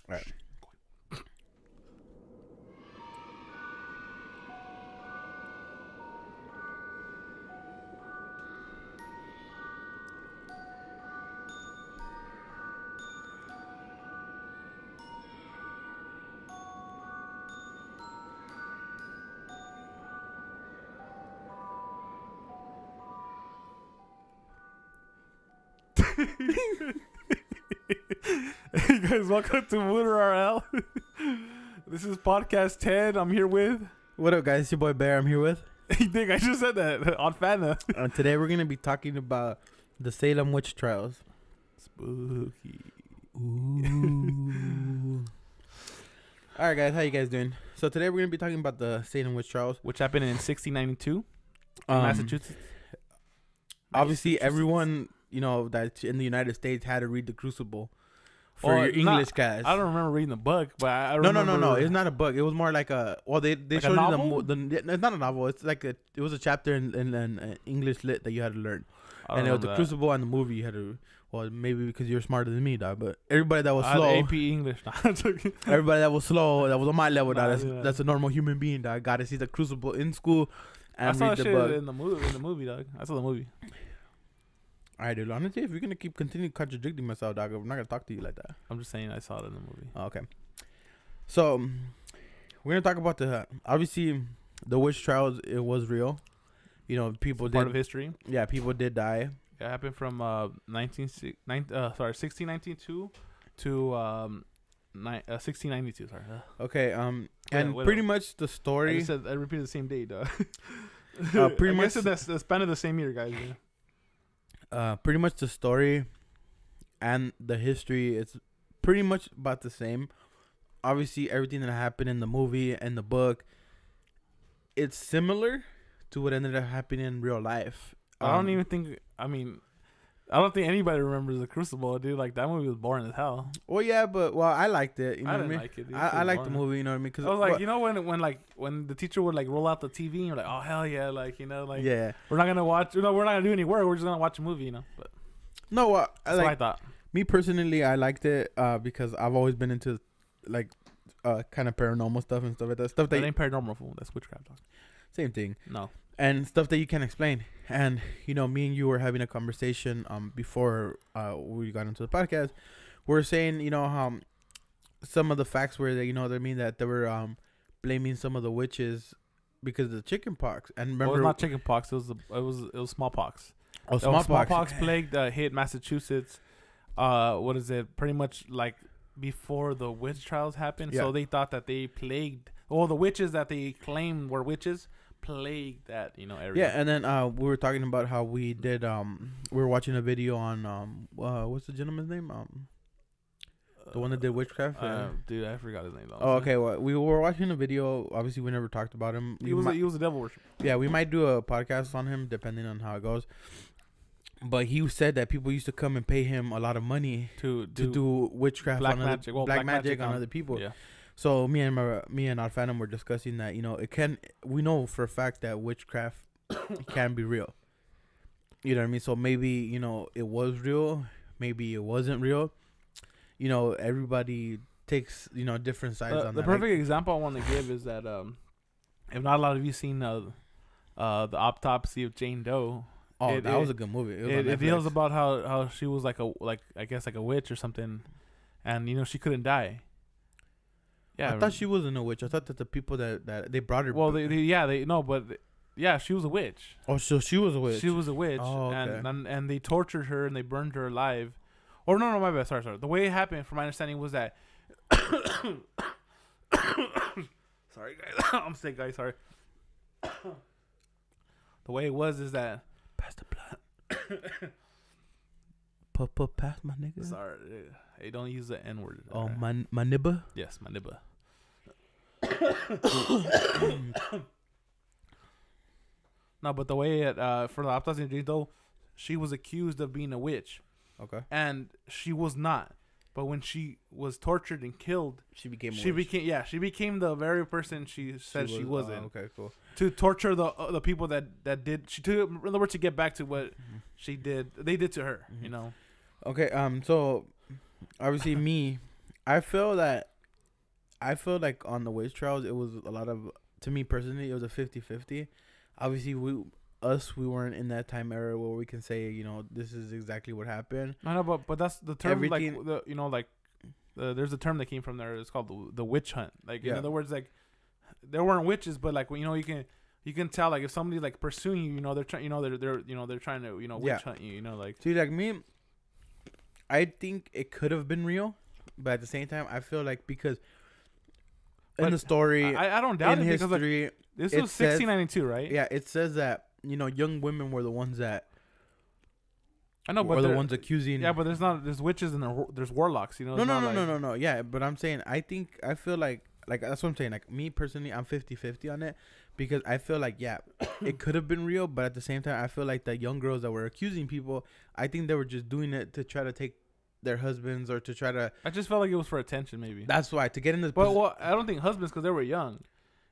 All right. Hey guys, welcome to Wooder RL. This is podcast 10. I'm here with. What up, guys? It's your boy Bear. I'm here with. Hey, Dick, I just said that on Fana. Today we're gonna be talking about the Salem witch trials. Spooky. Ooh. All right, guys. How you guys doing? So today we're gonna be talking about the Salem witch trials, Which happened in 1692, Massachusetts. Obviously, everyone that's in the United States had to read the Crucible for Or your English not- class. I don't remember reading the book, but I No, remember. no. It's not a book. It was more like a. Well, they Like a showed you novel? it's not a novel. It's like it was a chapter in English lit that you had to learn, I don't and it was remember the that. Crucible and the movie you had to. Well, maybe because you're smarter than me, dog. But everybody that was I had slow, AP English. Nah, I'm joking. everybody that was slow, that was on my level, Nah, dog. yeah. That's a normal human being, dog. Got to see the Crucible in school I and saw read that the shit book. in the movie, dog. I saw the movie. All right, dude. Honestly, if you're gonna keep continuing contradicting myself, dog, I'm not gonna talk to you like that. I'm just saying I saw it in the movie. Oh, okay. So we're gonna talk about obviously the witch trials. It was real. People Part did. of history. Yeah, people did die. It happened from 1692 to 1692. Sorry. Okay. And wait, pretty wait. much the I story. just said I repeated the same date, dog. Pretty I much- guess that's the span of the same year, guys. Yeah. Pretty much the story and the history. It's pretty much about the same. Obviously, everything that happened in the movie and the book, it's similar to what ended up happening in real life. I don't even think. I mean, I don't think anybody remembers the Crucible, dude. Like that movie was boring as hell. Well, yeah, but I liked it. You know I what I didn't mean? like it. Dude. I It was liked the boring. movie. You know what I mean? Cause I was like, when the teacher would like roll out the TV, and you're like, oh hell yeah, like yeah. we're not gonna watch. We're not gonna do any work. We're just gonna watch a movie, But No, that's what I thought. me personally, I liked it because I've always been into like kind of paranormal stuff and stuff like that. Stuff That that ain't paranormal, fool. That's witchcraft, dog. same thing. No. And stuff that you can't explain. And me and you were having a conversation before we got into the podcast. We're saying how some of the facts were that what I mean, that they were blaming some of the witches because of the chicken pox. And remember, Well, it was not chicken pox. It was smallpox. oh, Smallpox plague that hit Massachusetts. What is it? Pretty much like before the witch trials happened. Yeah. So they thought that they plagued all the witches that they claimed were witches. Plagued that area. Yeah, and then we were talking about how we did. We were watching a video on what's the gentleman's name? The one that did witchcraft. Dude, I forgot his name. Though. Oh, okay. Well, we were watching a video. Obviously, we never talked about him. He was a devil worshiper. Yeah, we might do a podcast on him depending on how it goes. But he said that people used to come and pay him a lot of money To do witchcraft, black on magic. Well, black magic on on- other people. Yeah. So me and our fandom were discussing that we know for a fact that witchcraft can be real. You know what I mean? So maybe it was real, maybe it wasn't real. Everybody takes different sides on The that. perfect example I want to give is that if not a lot of you seen the autopsy of Jane Doe. That was a good movie. It deals about how she was like a witch or something, and she couldn't die. Yeah, I thought she wasn't a witch. I thought that the people that they brought her. Well, she was a witch. Oh, so she was a witch. She was a witch, Oh, okay. and they tortured her and they burned her alive. Or no, my bad. Sorry. The way it happened, from my understanding, was that. Sorry, guys. I'm sick, guys. Sorry. The way it was is that. Pass the blood. Pass my nigga. Sorry, hey, don't use the N word. Oh, my nibba. Yes, my nibba. No, but the way for the autopsy of Jane Doe, she was accused of being a witch, Okay. and she was not. But when she was tortured and killed, She became. she became the very person she said she wasn't. Okay, cool. To torture the people that did. She took, in other words, to get back to what she did. They did to her. Okay. So obviously me, I feel that I feel like on the witch trials, it was a lot of, to me personally, it was a 50-50. Obviously, we weren't in that time era where we can say, this is exactly what happened. I know, but that's the term. Everything, like there's a term that came from there. It's called the witch hunt. Like in other words, like there weren't witches, but like you can tell like if somebody's like pursuing you, they're trying, they're trying to witch hunt you, like. See, like me, I think it could have been real, but at the same time, I feel like because in the story, I don't doubt in it because history, like, this was 1692, right? Yeah, it says that young women were the ones that I know, but were the ones accusing. Yeah, but there's witches and there's warlocks. No. Yeah, but I'm saying I feel like that's what I'm saying. Like me personally, I'm 50-50 on it because I feel like it could have been real, but at the same time, I feel like the young girls that were accusing people, I think they were just doing it to try to take their husbands or to try to. I just felt like it was for attention, maybe. That's why to get in the. Well, I don't think husbands because they were young.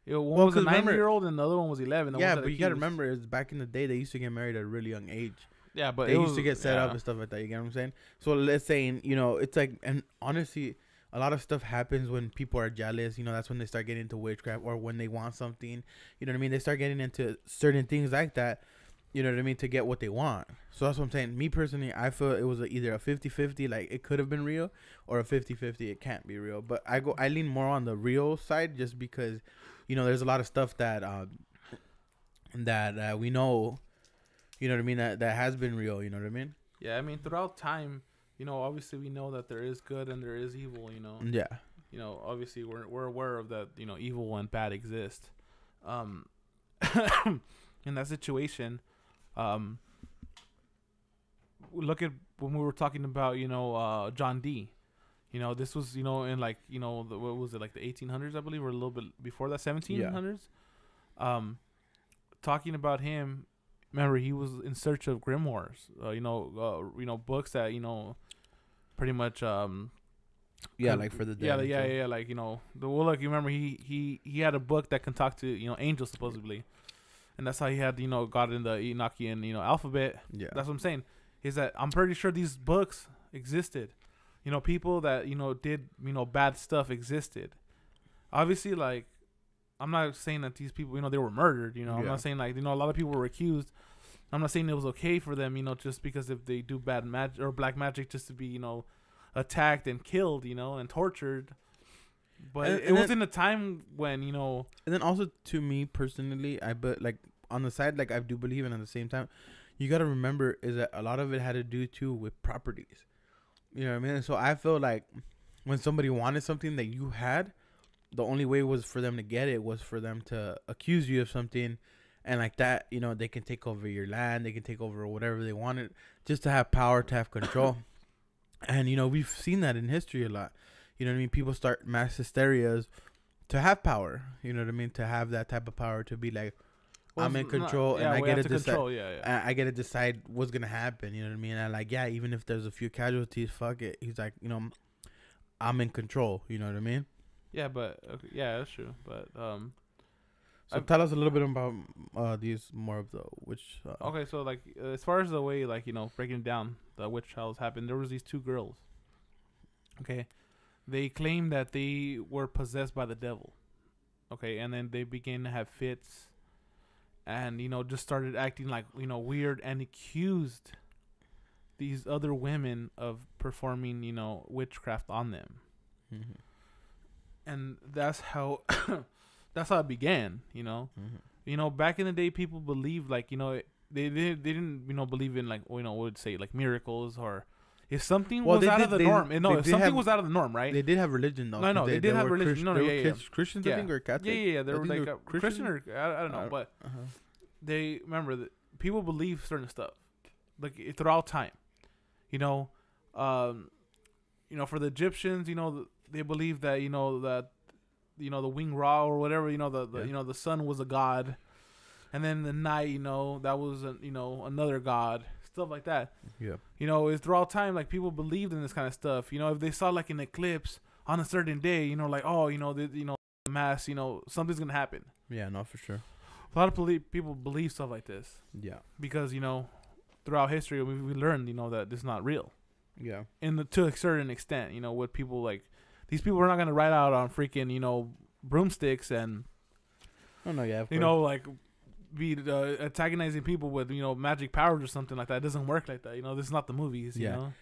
One was a 9-year-old and the other one was 11. Yeah, but you gotta remember, it's back in the day they used to get married at a really young age. Yeah, but they used to get set up and stuff like that. You get what I'm saying? So let's say, it's like, and honestly, a lot of stuff happens when people are jealous. That's when they start getting into witchcraft or when they want something. You know what I mean? They start getting into certain things like that. You know what I mean? To get what they want. So that's what I'm saying. Me personally, I feel it was either a 50-50, like it could have been real, or a 50-50, it can't be real. But I lean more on the real side just because, there's a lot of stuff that we know. You know what I mean? That has been real. You know what I mean? Yeah, I mean throughout time, obviously we know that there is good and there is evil. Yeah. Obviously we're aware of that. Evil and bad exist. In that situation, look at when we were talking about John D. This was in like what was it, like the 1800s, I believe, or a little bit before that, 1700s. Yeah. Talking about him. Remember, he was in search of grimoires, books that, pretty much, like for the dead. Yeah, like, look, you remember he had a book that can talk to, angels supposedly, and that's how he had, got in the Enochian, alphabet. Yeah. That's what I'm saying, is that I'm pretty sure these books existed, people that, did, bad stuff existed. Obviously, like, I'm not saying that these people, they were murdered, I'm not saying like, a lot of people were accused. I'm not saying it was okay for them, just because if they do bad magic or black magic just to be, attacked and killed, and tortured. But it was in a time when, And then also to me personally, like on the side, like I do believe, and at the same time, you got to remember is that a lot of it had to do too with properties. You know what I mean? So I feel like when somebody wanted something that you had, the only way was for them to get it was for them to accuse you of something, and like that, they can take over your land, they can take over whatever they wanted, just to have power, to have control. And we've seen that in history a lot. You know what I mean? People start mass hysterias to have power. You know what I mean? To have that type of power, to be like, I'm in control, and I get to decide. I get to decide what's gonna happen. You know what I mean? And like, even if there's a few casualties, fuck it. He's like, I'm in control. You know what I mean? Yeah, but that's true. But so tell us a little bit about these more of the witch. Okay, so like as far as the way, like breaking down the witch trials happened, there was these two girls. Okay, they claimed that they were possessed by the devil. Okay, and then they began to have fits, and just started acting like weird, and accused these other women of performing witchcraft on them. Mm-hmm. And that's how it began, Mm-hmm. Back in the day, people believed like, they didn't believe in like, what would say, like miracles, or if something was out of the norm. No, if something was out of the norm, right? They did have religion though. No, they did have religion. Christians, I think, or Catholic. Yeah. They were like Christian, or I don't know, but they remember that people believe certain stuff, like throughout time, for the Egyptians, they believed that the wing Ra or whatever, the sun was a god, and then the night, that was another god, stuff like that. Yeah. It's throughout time, like people believed in this kind of stuff. If they saw like an eclipse on a certain day, like, oh, the mass, something's gonna happen. Yeah, no, for sure. A lot of people believe stuff like this. Yeah. Because throughout history we learned that this is not real. Yeah. And to a certain extent, what people like, These people are not gonna ride out on freaking broomsticks and Oh no, yeah, of you course. know like be antagonizing people with magic powers or something like that. It doesn't work like that. This is not the movies. Yeah. You know.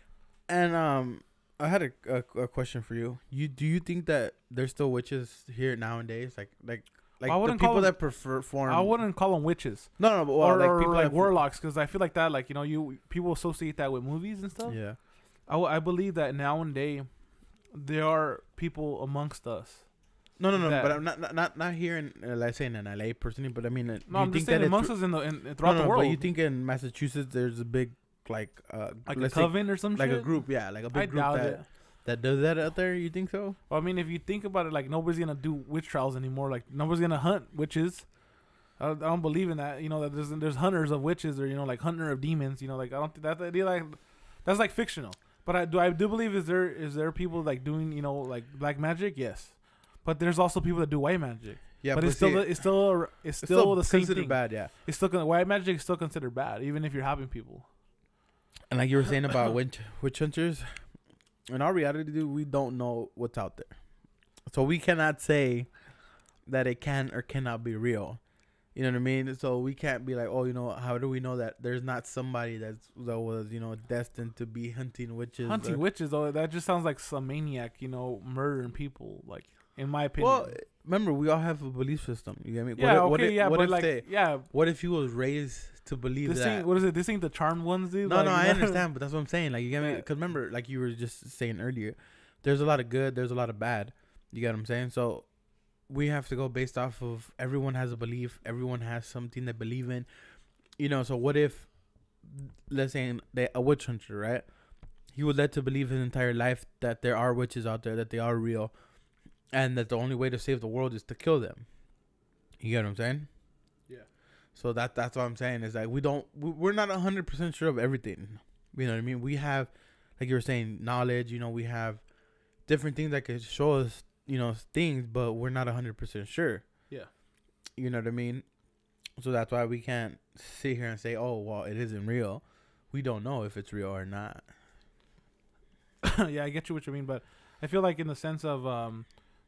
And I had a question for you. Do you think that there's still witches here nowadays? Like I the wouldn't call people them- that prefer form. I wouldn't call them witches No, but well, or, like or people like that warlocks, because I feel like that people associate that with movies and stuff. Yeah. I believe that nowadays there are people amongst us. No. That- But I'm not here in let's say in LA personally, but I mean, do No, you I'm think just saying that amongst it's us throughout the world. But you think in Massachusetts there's a big like like a let's say, coven or some like shit? a group, yeah, like a big I group doubt it. that does that out there? You think so? Well, I mean, if you think about it, like nobody's gonna do witch trials anymore. Like nobody's gonna hunt witches. I don't believe in that. That there's hunters of witches or like hunter of demons. Like I don't think that idea like that's like fictional. But I do believe is there people like doing like black magic? Yes, but there's also people that do white magic. Yeah, but it's see, still the same considered thing. bad, yeah. It's still white magic is still considered bad, even if you're helping people. And like you were saying about witch hunters, in our reality, dude, we don't know what's out there, so we cannot say that it can or cannot be real. You know what I mean? So we can't be like, oh, how do we know that there's not somebody that was destined to be hunting witches? Hunting witches, though, that just sounds like some maniac, murdering people. Like, in my opinion. Well, remember, we all have a belief system. You get me? Yeah, what but if he was raised to believe that? What is it? This ain't the charmed ones, dude. No, I understand, but that's what I'm saying. Like, you get me? Because remember, like you were just saying earlier, there's a lot of good, there's a lot of bad. You get what I'm saying? So we have to go based off of everyone has a belief, everyone has something they believe in. So what if, let's say, a witch hunter, right? He was led to believe his entire life that there are witches out there, that they are real, and that the only way to save the world is to kill them. You get what I'm saying? Yeah. So that's what I'm saying is like we're not 100% sure of everything. You know what I mean? We have, like you were saying, knowledge. We have different things that could show us, things, but we're not 100% sure. Yeah. You know what I mean? So that's why we can't sit here and say, oh, well, it isn't real. We don't know if it's real or not. Yeah, I get you what you mean, but I feel like in the sense of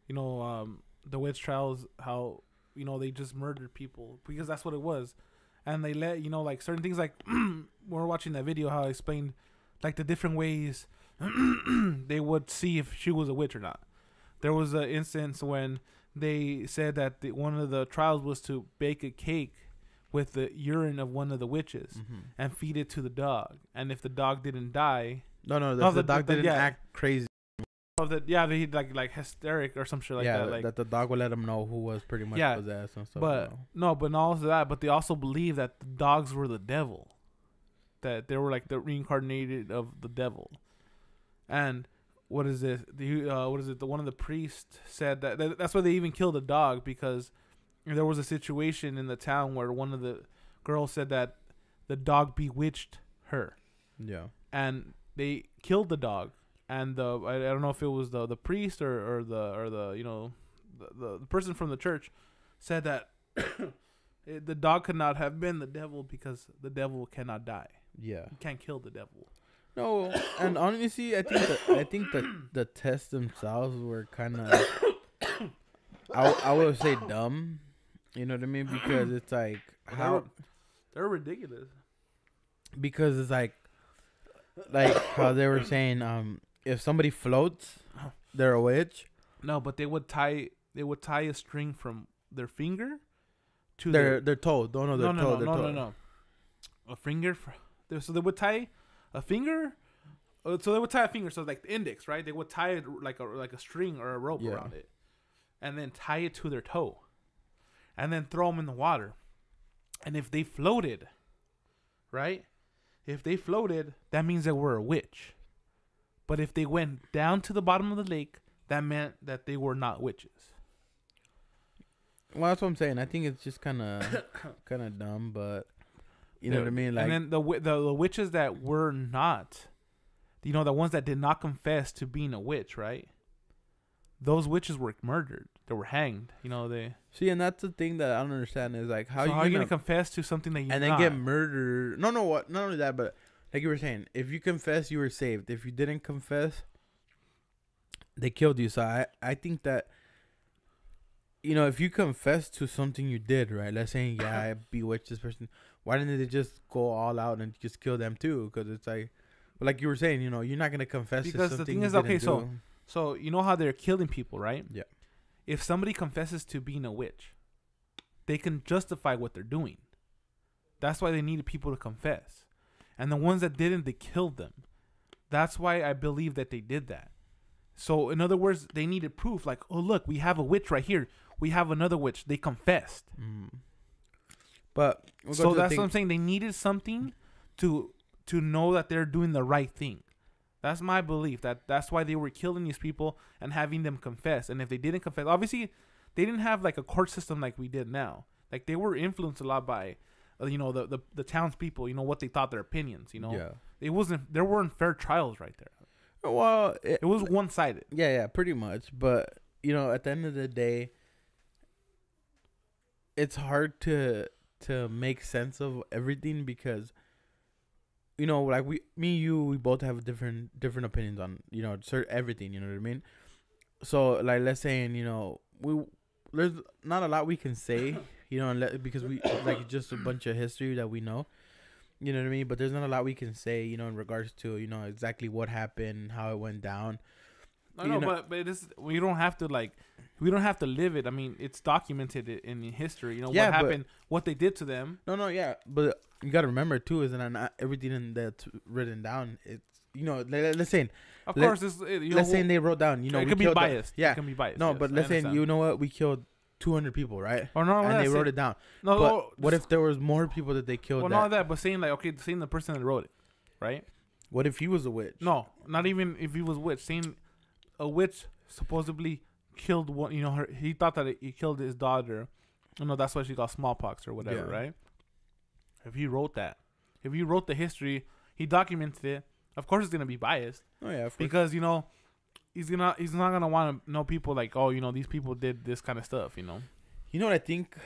the witch trials, how they just murdered people because that's what it was, and they let like certain things, like when we're watching that video, how I explained like the different ways they would see if she was a witch or not. There was an instance when they said that one of the trials was to bake a cake with the urine of one of the witches and feed it to the dog, and if the dog didn't die, the dog didn't act crazy. He like hysteric or some shit like that. Like that the dog would let him know who was pretty much possessed and stuff. But not also that, but they also believe that the dogs were the devil, that they were like the reincarnated of the devil. And what is this? What is it? One of the priests said that's why they even killed a dog, because there was a situation in the town where one of the girls said that the dog bewitched her. Yeah. And they killed the dog. And I don't know if it was the priest or the person from the church said that the dog could not have been the devil because the devil cannot die. Yeah. You can't kill the devil. No, and honestly, I think the tests themselves were kind of, I would say dumb. You know what I mean? Because it's like they're ridiculous. Because it's like how they were saying, if somebody floats, they're a witch. No, but they would tie a string from their finger to their toe. No. A finger. So they would tie a finger. So they would tie a finger. So like the index, right? They would tie it like a string or a rope around it, and then tie it to their toe, and then throw them in the water. And if they floated, right? If they floated, that means they were a witch. But if they went down to the bottom of the lake, that meant that they were not witches. Well, that's what I'm saying. I think it's just kind of dumb, but you know what I mean. Like, and then the witches that were not, the ones that did not confess to being a witch, right? Those witches were murdered. They were hanged. They see, and that's the thing that I don't understand is like how are you gonna confess to something that you and then get murdered? No, what? Not only that, but like you were saying, if you confess, you were saved. If you didn't confess, they killed you. So I think that, if you confess to something you did, right? Let's say, yeah, I bewitched this person. Why didn't they just go all out and just kill them too? Because it's like you were saying, you're not gonna confess to Because the something thing you is, okay, didn't do. so you know how they're killing people, right? Yeah. If somebody confesses to being a witch, they can justify what they're doing. That's why they needed people to confess. And the ones that didn't, they killed them. That's why I believe that they did that. So, in other words, they needed proof. Like, oh, look, we have a witch right here. We have another witch. They confessed. But so that's what I'm saying. They needed something to know that they're doing the right thing. That's my belief. That's why they were killing these people and having them confess. And if they didn't confess, obviously, they didn't have like a court system like we did now. Like they were influenced a lot by, the townspeople. What they thought their opinions. Yeah. There weren't fair trials right there. Well, it was one sided. Yeah, pretty much. But at the end of the day, it's hard to make sense of everything because, like we both have different opinions on everything. You know what I mean? So like, let's say, there's not a lot we can say, because we like just a bunch of history that we know. You know what I mean? But there's not a lot we can say, in regards to, exactly what happened, how it went down. No, but we don't have to live it. I mean, it's documented in history. What happened, what they did to them. No, yeah, but you got to remember too, is that not everything that's written down. It's let's say, of course, let's say they wrote down. It can be biased. Yeah, it can be biased. No, yes, but let's say what we killed 200 people, right? Or no, and they wrote it down. No, but what if there was more people that they killed? Well, not that, but saying like, okay, saying the person that wrote it, right? What if he was a witch? No, not even if he was a witch. Saying a witch supposedly killed one. He thought that he killed his daughter. That's why she got smallpox or whatever, right? If he wrote that, if he wrote the history, he documented it. Of course, it's gonna be biased. Oh yeah, because he's not gonna want to know people like, oh, these people did this kind of stuff. You know what I think?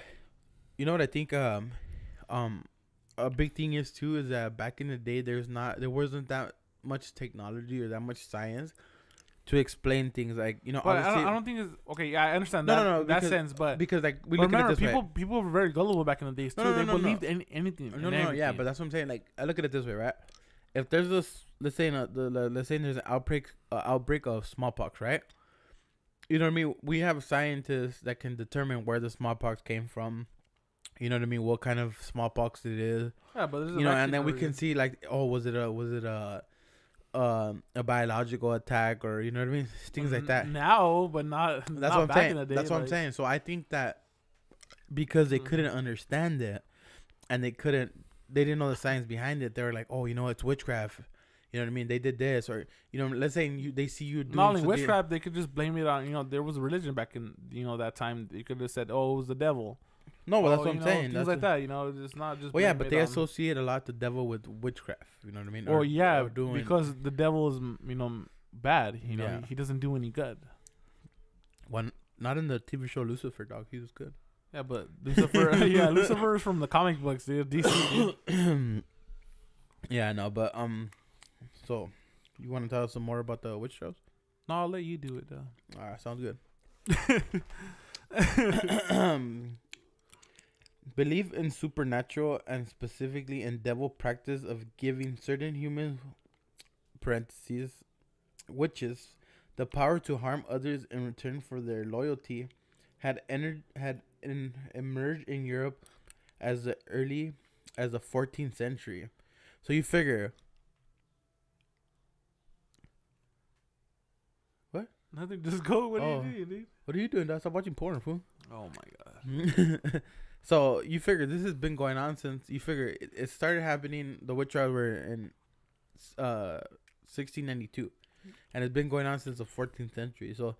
A big thing is too is that back in the day there wasn't that much technology or that much science to explain things like But I don't think it's okay. Yeah, I understand that sense, but because like we look at it this way. People were very gullible back in the days too. They believed in anything. No, yeah, but that's what I'm saying. Like I look at it this way, right? If there's let's say there's an outbreak of smallpox, right? You know what I mean? We have scientists that can determine where the smallpox came from. You know what I mean? What kind of smallpox it is? Yeah, but and then we can see like, oh, was it a biological attack, or you know what I mean? Things like that. Now, but not. That's not what I'm back saying. In the day, that's what I'm saying. So I think that because they couldn't understand it, and they didn't know the science behind it. They were like, oh, it's witchcraft. You know what I mean? They did this, or let's say they see you doing not only witchcraft. They could just blame it on there was a religion back in that time. You could have said, oh, it was the devil. No, but that's what I'm saying. Things like that. It's not just. Well, yeah, but they associate a lot the devil with witchcraft. You know what I mean? Or because the devil is bad. He doesn't do any good. Not in the TV show Lucifer, dog. He was good. Yeah, but Lucifer. Lucifer is from the comic books, dude. DC. Yeah, I know, but so you want to tell us some more about the witch shows? No, I'll let you do it though. All right, sounds good. Belief in supernatural and specifically in devil practice of giving certain human (parentheses) witches the power to harm others in return for their loyalty had emerged in Europe as early as the 14th century. So you figure. What? Nothing. Just go. What are you doing, dude? What are you doing? Stop watching porn, fool. Oh my god. So you figure this has been going on since it started happening. The witch trials were in 1692, and it's been going on since the 14th century. So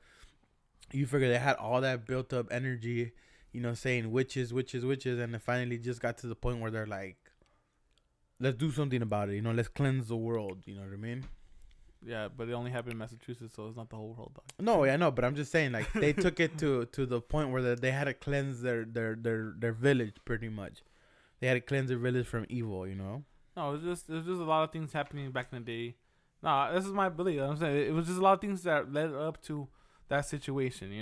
you figure they had all that built up energy, saying witches, witches, witches, and it finally just got to the point where they're like, let's do something about it. Let's cleanse the world. You know what I mean? Yeah, but it only happened in Massachusetts, so it's not the whole world, dog. No, yeah, no, but I'm just saying, like, they took it to the point where they had to cleanse their village, pretty much. They had to cleanse their village from evil, No, it's just a lot of things happening back in the day Nah, this is my belief. I'm saying it was just a lot of things that led up to that situation.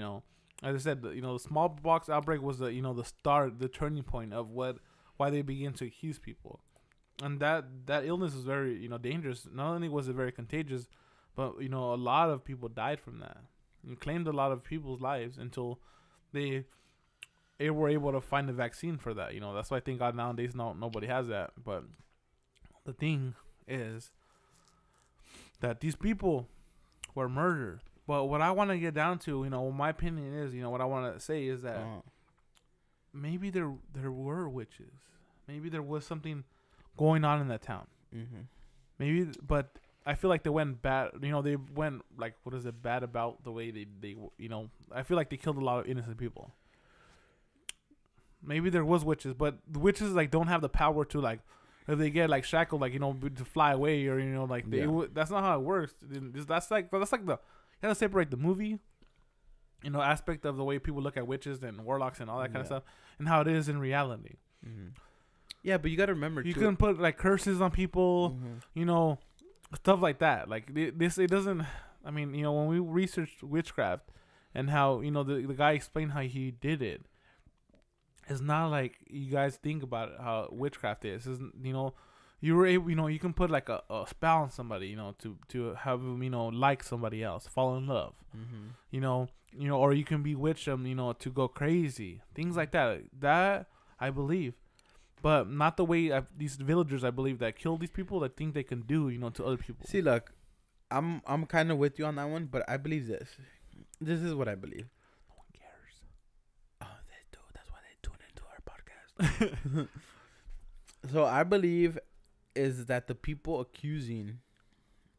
As I said, the smallpox outbreak was the start, the turning point of why they began to accuse people, and that illness was very dangerous. Not only was it very contagious, but a lot of people died from that. It claimed a lot of people's lives until they were able to find a vaccine for that. That's why I think God nowadays nobody has that. But the thing is that these people were murdered. But what I want to get down to, my opinion is, what I want to say is that maybe there were witches. Maybe there was something going on in that town. Mm-hmm. Maybe, but I feel like they went bad. They went like, what is it, bad about the way they I feel like they killed a lot of innocent people. Maybe there was witches, but the witches don't have the power to if they get shackled to fly away or that's not how it works. That's like the you gotta separate the movie aspect of the way people look at witches and warlocks and all that kind of stuff and how it is in reality. Mm-hmm. Yeah, but you gotta remember you can put curses on people, stuff like that. It doesn't. I mean, when we researched witchcraft and how the guy explained how he did it. It's not like you guys think about it, how witchcraft is. You were able, you can put a spell on somebody, to have them, like somebody else, fall in love, or you can bewitch them, to go crazy, things like that. That I believe, but not the way these villagers, I believe, that kill these people that think they can do, to other people. See, look, I'm kind of with you on that one, but I believe this. This is what I believe. So I believe is that the people accusing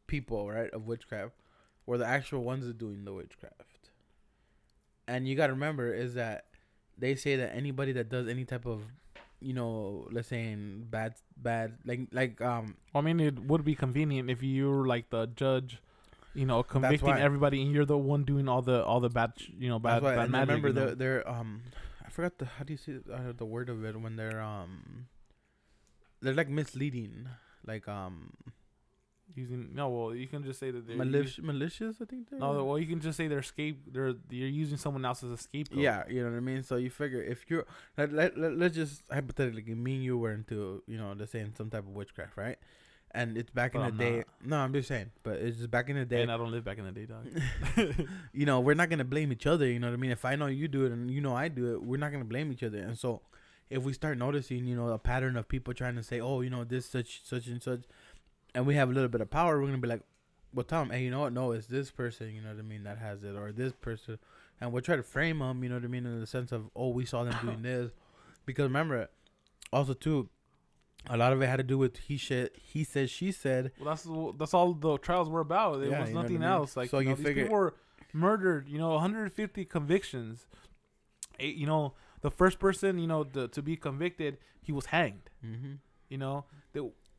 people, right, of witchcraft were the actual ones that doing the witchcraft. And you got to remember is that they say that anybody that does any type of let's say bad I mean, it would be convenient if you were the judge, convicting everybody, and you're the one doing all the bad bad magic. I remember they're I forgot how do you say the word of it when they're misleading, using you can just say that they're malicious. I think you can just say they're using someone else as a scapegoat. Yeah, you know what I mean. So you figure if you're let's just hypothetically, me and you were into let's say in some type of witchcraft, right? And it's back in the day. No, I'm just saying. But it's just back in the day. And I don't live back in the day, dog. We're not going to blame each other. You know what I mean? If I know you do it and I do it, we're not going to blame each other. And so if we start noticing, a pattern of people trying to say, oh, this such and such, and we have a little bit of power, we're going to be like, well, tell them, hey, you know what? No, it's this person, you know what I mean, that has it. Or this person. And we'll try to frame them, you know what I mean, in the sense of, oh, we saw them doing this. Because remember, also, too, a lot of it had to do with he said, she said. Well, that's all the trials were about. It was nothing else. So these people were murdered. 150 convictions. The first person, to be convicted, he was hanged. Mm-hmm.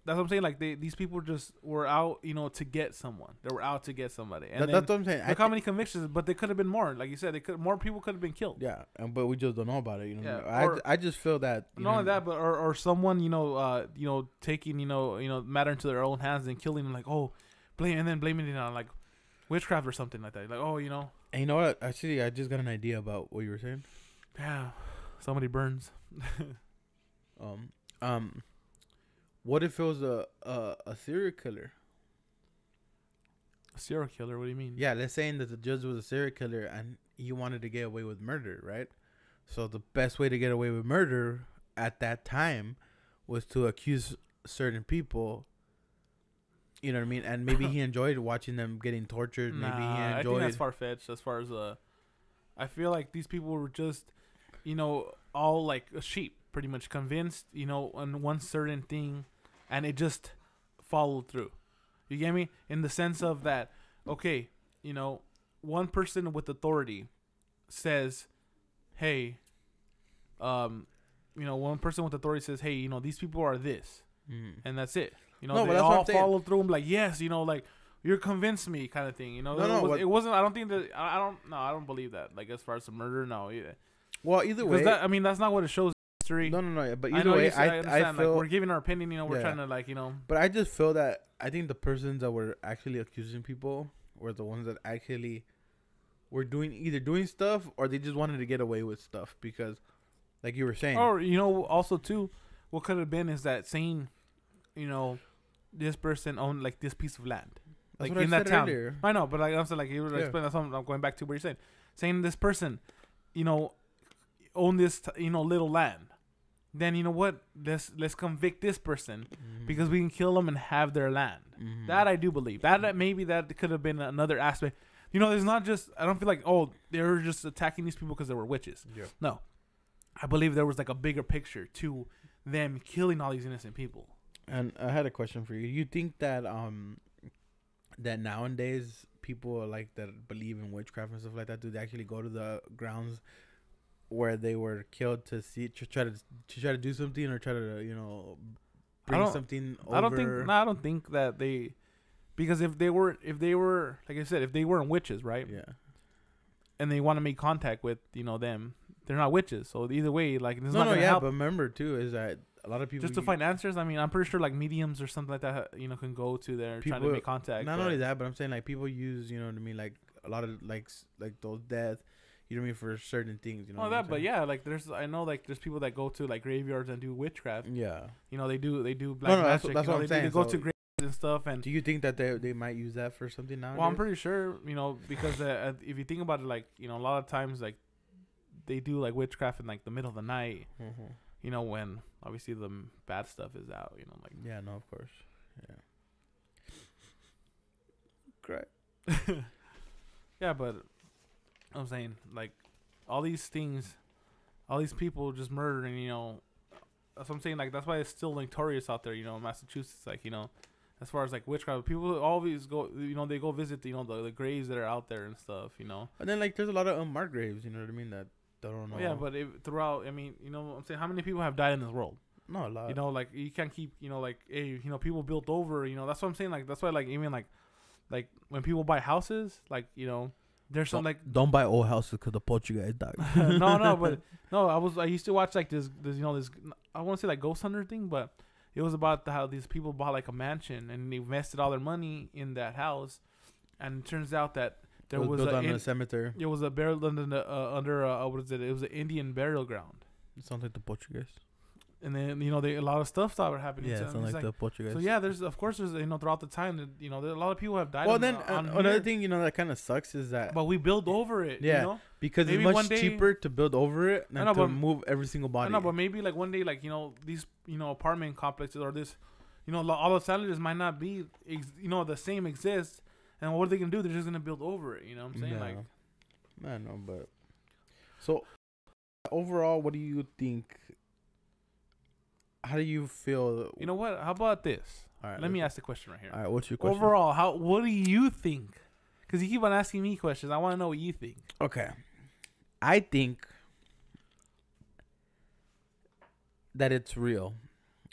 That's what I'm saying. These people just were out, to get someone. They were out to get somebody. And that's what I'm saying. Look how many convictions, but they could have been more. Like you said, more people could have been killed. Yeah, but we just don't know about it. I just feel that. Not only that, but or someone, taking matter into their own hands and killing them. Blaming it on witchcraft or something like that. And you know what? Actually, I just got an idea about what you were saying. Yeah, somebody burns. What if it was a serial killer? A serial killer? What do you mean? Yeah, let's say that the judge was a serial killer and he wanted to get away with murder, right? So the best way to get away with murder at that time was to accuse certain people. You know what I mean? And maybe he enjoyed watching them getting tortured. Maybe he enjoyed. I think that's far fetched as far as I feel like these people were just, all like a sheep. Pretty much convinced, on one certain thing, and it just followed through. You get me? In the sense of that, okay, one person with authority says, hey, one person with authority says, hey, these people are this, and that's it. No, they all follow through and yes, you're convinced me kind of thing. It wasn't. I don't think that. I don't. No, I don't believe that. As far as the murder, no. Either. Well, either way, that's not what it shows. history. No. Yeah, but I either know way, you said, I understand. feel Like, we're giving our opinion. We're yeah. trying to like But I just feel that I think the persons that were actually accusing people were the ones that actually were doing stuff, or they just wanted to get away with stuff because, like you were saying, or also too, what could have been is that saying, this person owned like this piece of land, that's like what in I that said town. earlier. I know, but like I'm saying, like you were Yeah. explaining. That's what I'm going back to what you're saying this person, own this, little land. Then you know what? Let's convict this person because we can kill them and have their land. That I do believe. That maybe that could have been another aspect. There's not just. I don't feel like they were just attacking these people because they were witches. Yeah. No, I believe there was like a bigger picture to them killing all these innocent people. And I had a question for you. You think that that nowadays people like that believe in witchcraft and stuff like that, do they actually go to the grounds where they were killed to try to do something, or try to bring something over? I don't think that they, because if they were like I said, if they weren't witches, right? Yeah. And they want to make contact with them, they're not witches. So either way, like it's not gonna yeah, help. but remember too is that a lot of people Just to find answers. I mean, I'm pretty sure like mediums or something like that, can go to there trying to make contact. Not only that, but I'm saying like people use, what I mean, like a lot of like those deaths, you know what I mean, for certain things. But yeah, like there's people that go to like graveyards and do witchcraft. Yeah. They do black magic. That's what I'm saying. They go to graves and stuff. And do you think that they might use that for something now? Well, I'm pretty sure, because if you think about it, like a lot of times like they do like witchcraft in like the middle of the night. When obviously the bad stuff is out, like. Yeah, no, of course. Yeah. Great. Yeah, but I'm saying like all these things, all these people just murdering, that's what I'm saying. Like that's why it's still notorious out there, Massachusetts, like, as far as like witchcraft, people always go, they go visit, the graves that are out there and stuff, And then like there's a lot of unmarked graves, you know what I mean, that don't know. Yeah, but throughout, I mean, I'm saying, how many people have died in this world? No, a lot. Like you can't keep, like, hey, people built over, that's what I'm saying. Like that's why, like, even like when people buy houses, like, there's some like don't buy old houses because the Portuguese died. I used to watch like this I want to say like ghost hunter thing, but it was about how these people bought like a mansion and they invested all their money in that house, and it turns out that there was built on a cemetery. It was a burial under what is it? It was an Indian burial ground. It sounds like the Portuguese. And then a lot of stuff started happening. Yeah, it sounds like the Portuguese. So yeah, there's throughout the time that there a lot of people have died. Well, then another thing that kind of sucks is that. But we build over it. Yeah, because maybe it's much cheaper to build over it than to move every single body. I know, but maybe like one day, like these apartment complexes or this, all the salaries might not be the same exist, and what are they gonna do? They're just gonna build over it. You know what I'm saying? Yeah. Like, I know, but so overall, what do you think? How do you feel? You know what? How about this? All right, let me ask the question right here. All right, what's your question? Overall, what do you think? Because you keep on asking me questions. I want to know what you think. Okay. I think that it's real,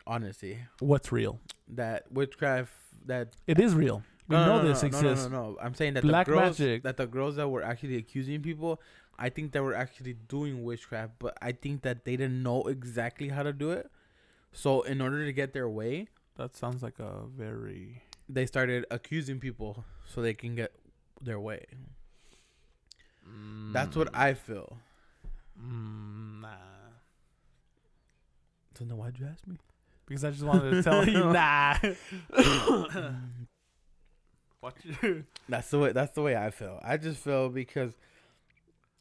honestly. What's real? That witchcraft, that... It is real. We know this exists. No. I'm saying that Black the girls, magic. that the girls that were actually accusing people, I think they were actually doing witchcraft, but I think that they didn't know exactly how to do it. So in order to get their way... That sounds like a very... They started accusing people so they can get their way. That's what I feel. Nah. So then why'd you ask me? Because I just wanted to tell you, nah. That's the way I feel. I just feel because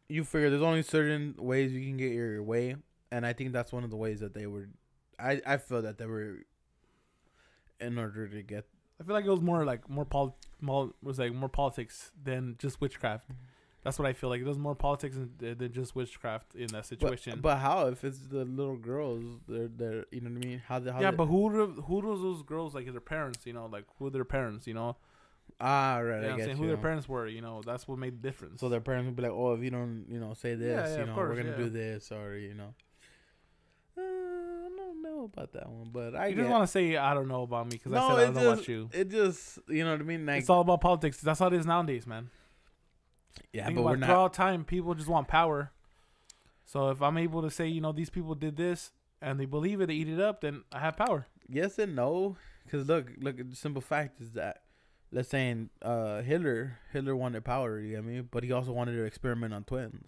you figure there's only certain ways you can get your way, and I think that's one of the ways that they were. I feel that they were in order to get. I feel like it was more politics than just witchcraft. That's what I feel like. It was more politics than just witchcraft in that situation. But how if it's the little girls? They're you know what I mean? How but who was those girls, like their parents? Like who their parents? Ah, right. Yeah, I'm saying who their parents were. That's what made the difference. So their parents would be like, oh, if you don't say this, we're gonna do this, or I don't know about that one, but I just want to say I don't know about me because I said I don't know about you. It just you know what I mean. Like, it's all about politics. That's how it is nowadays, man. Yeah, Think but we're not. Throughout time, people just want power. So if I'm able to say, these people did this, Mm-hmm. they believe it, they eat it up, then I have power. Yes and no, because look, the simple fact is that, let's say, Hitler wanted power. You get me? But he also wanted to experiment on twins.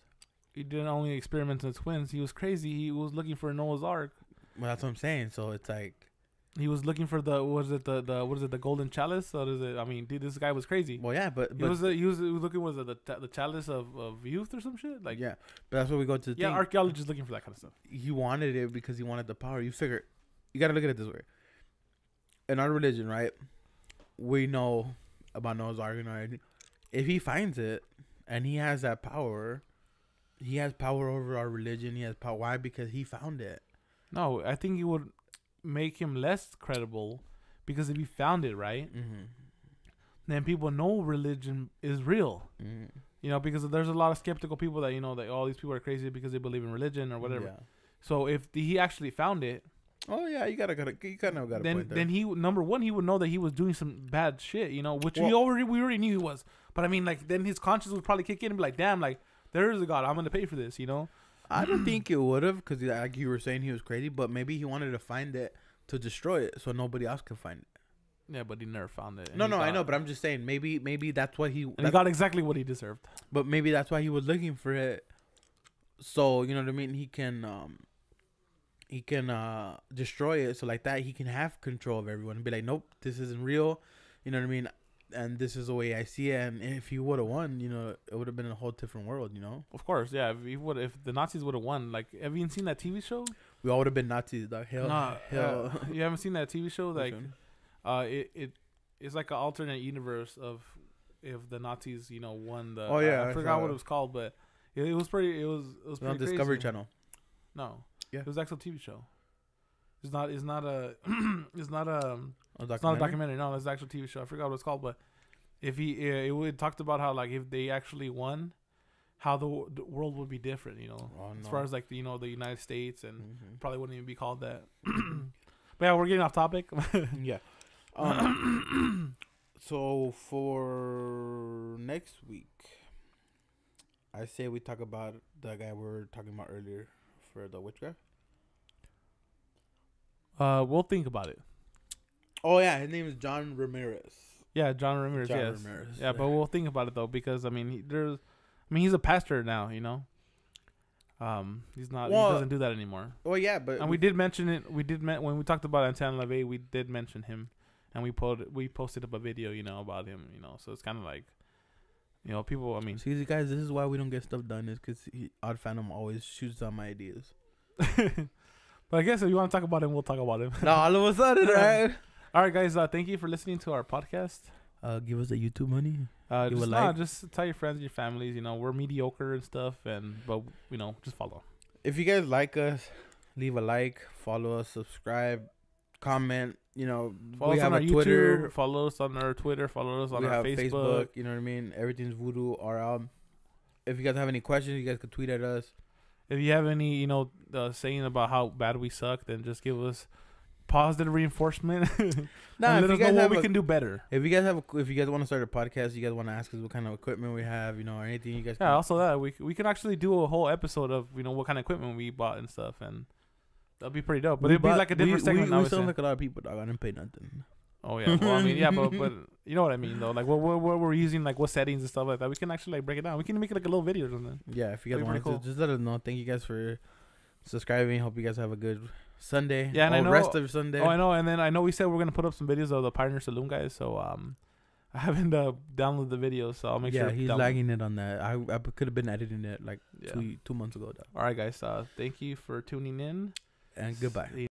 He didn't only experiment on twins. He was crazy. He was looking for Noah's Ark. Well, that's what I'm saying. So it's like he was looking for the golden chalice? Or is it? I mean, dude, this guy was crazy. Well, yeah, but he was looking the chalice of youth or some shit. Like yeah, but that's what we go to. Yeah, archaeologists looking for that kind of stuff. He wanted it because he wanted the power. You figure, you gotta look at it this way. In our religion, right? We know about Noah's Ark and everything. If he finds it and he has that power, he has power over our religion. He has power. Why? Because he found it. No, I think it would make him less credible because if he found it, right, then people know religion is real. You know, because there's a lot of skeptical people that, you know, that all these people are crazy because they believe in religion or whatever. Yeah. So if he actually found it, oh yeah, you kind of got a point there. Then he, number one, he would know that he was doing some bad shit, you know, which we already knew he was. But I mean, like, then his conscience would probably kick in and be like, damn, like, there is a God, I'm gonna pay for this, you know. I don't think it would have, because like you were saying, he was crazy. But maybe he wanted to find it to destroy it, so nobody else could find it. Yeah, but he never found it. No, I know, but I'm just saying, maybe that's what he got exactly what he deserved. But maybe that's why he was looking for it. So you know what I mean. He can destroy it, so like that he can have control of everyone and be like, nope, this isn't real. You know what I mean? And this is the way I see it. And if he would have won, you know, it would have been a whole different world, you know? Of course, yeah. If the Nazis would have won, like, have you seen that TV show? We all would have been Nazis, dog. Hell. You haven't seen that TV show? Like, it's like an alternate universe of if the Nazis, you know, won the. Oh yeah, I forgot what it was called, but it was pretty. It was pretty on Discovery crazy. Channel. No, yeah, it was actual TV show. It's not a. it's not a documentary. No, it's an actual TV show. I forgot what it's called, but it talked about how, like, if they actually won, how the world would be different. You know, as far as, like, you know, the United States, and probably wouldn't even be called that. But yeah, we're getting off topic. Yeah. So for next week, I say we talk about the guy we were talking about earlier for the witchcraft. We'll think about it. Oh yeah, his name is John Ramirez. Yeah, John Ramirez. Yes. Yeah, but we'll think about it though, because I mean, he's a pastor now, you know. He's not. Well, he doesn't do that anymore. Well, yeah, but we did mention it. When we talked about Antoine LaVey, we did mention him, and we posted up a video, you know, about him, you know. So it's kind of like, you know, people. I mean, see, guys, this is why we don't get stuff done, is because Odd Phantom always shoots down my ideas. But I guess if you want to talk about him, we'll talk about him. No, all of a sudden, right? All right, guys. Thank you for listening to our podcast. Give us the YouTube money. Just tell your friends, your families. You know, we're mediocre and stuff, but you know, just follow. If you guys like us, leave a like, follow us, subscribe, comment. You know, follow us on our Twitter. Follow us on our Twitter. Follow us on our Facebook. You know what I mean? Everything's voodoo. Or if you guys have any questions, you guys can tweet at us. If you have any, you know, saying about how bad we suck, then just give us positive reinforcement. Let us know what we can do better. If you guys want to start a podcast, you guys want to ask us what kind of equipment we have, you know, or anything, you guys. Yeah. Also, that we can actually do a whole episode of, you know, what kind of equipment we bought and stuff, and that'd be pretty dope. But it'd be like a different segment. We sound like a lot of people, dog. I didn't pay nothing. Oh yeah. Well, I mean, yeah, but you know what I mean, though. Like what we're using, like what settings and stuff like that. We can actually, like, break it down. We can make it like a little video or something. Yeah. If you guys want to, just let us know. Thank you guys for subscribing. Hope you guys have a good Sunday. Yeah, and I know rest of Sunday. Oh, I know. And then I know we said we're gonna put up some videos of the Pioneer Saloon guys. So I haven't downloaded the video, so I'll make sure. Yeah, he's lagging it on that. I could have been editing it like 2 months ago. Though. All right, guys. Thank you for tuning in, and goodbye.